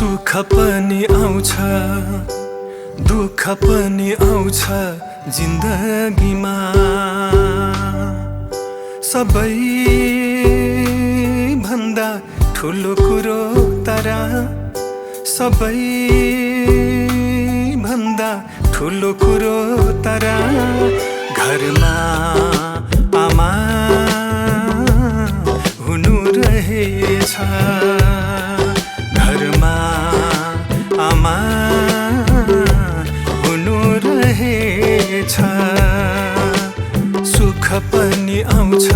सुख पनि आउँछ दुःख पनि आउँछ जिन्दगीमा सबै भन्दा ठुलो कुरो तारा सबै भन्दा ठुलो कुरो तारा घरमा आमा हुनु रहेछ घरमा आमा हुनु रहेछ सुख पनि आउँछ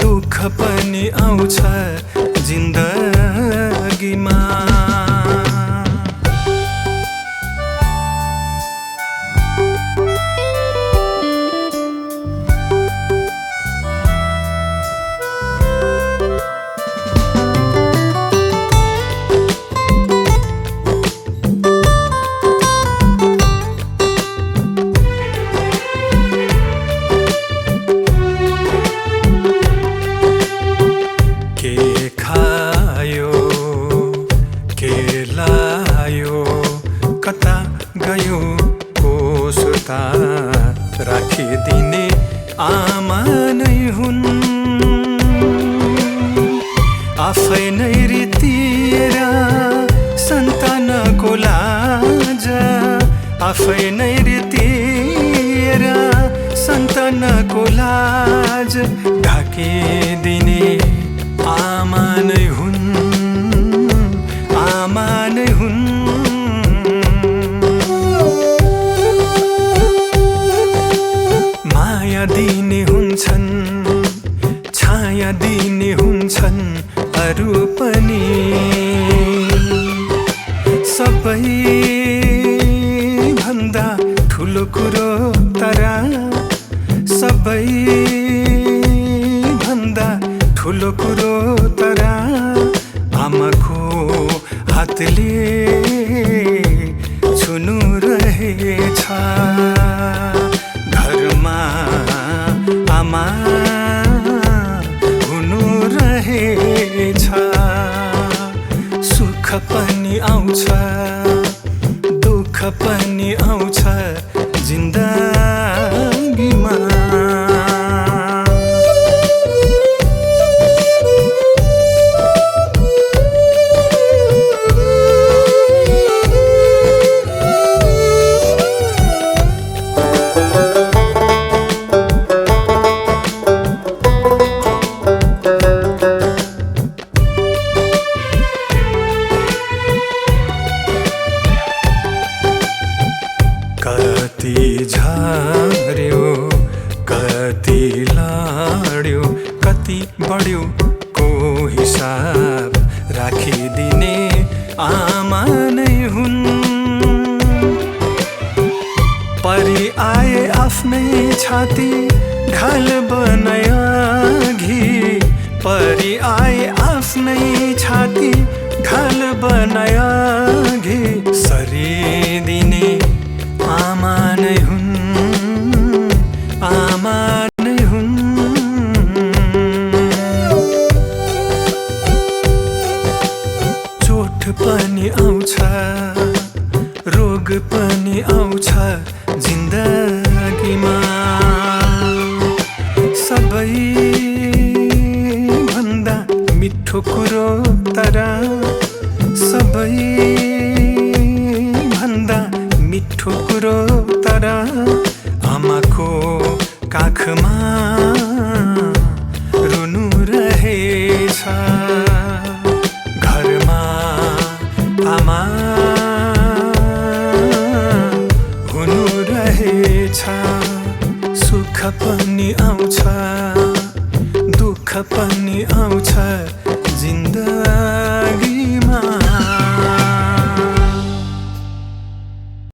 दुःख पनि आउँछ जिन्दगीमा कता गयो कोसता राखिदिने आमा नै हुन् आफै नै रितिएर सन्तानको लाज आफै नै रितिएर सन्तानको लाज ढाकिदिने आमा नै हुन् आमा नै हुन् माया दिने हुन्छन् छाया दिने हुन्छन् अरू पनि सबै भन्दा ठुलो कुरो तारा सबै भन्दा ठुलो कुरो तारा आमाको हातले छुनु रहेछ घरमा आमा हुनु रहेछ सुख पनि आउँछ दुःख पनि आउँछ जिन्दगीमा कति झर्यो कति लड्यो कति बढ्यो को हिसाब राखिदिने आमा नै हुन् परि आए आफ्नै छाती ढाल बनायो घी परि आए आफ्नै छाती ढाल बनायो घी सरिदिने आमा नै हुन् आमा नै हुन् चोट पनि आउँछ रोग पनि आउँछ जिन्दगीमा सबै भन्दा मिठो कुरो तारा सबै भन्दा मिठो कुरो तारा आमाको काखमा रुनु रहेछ।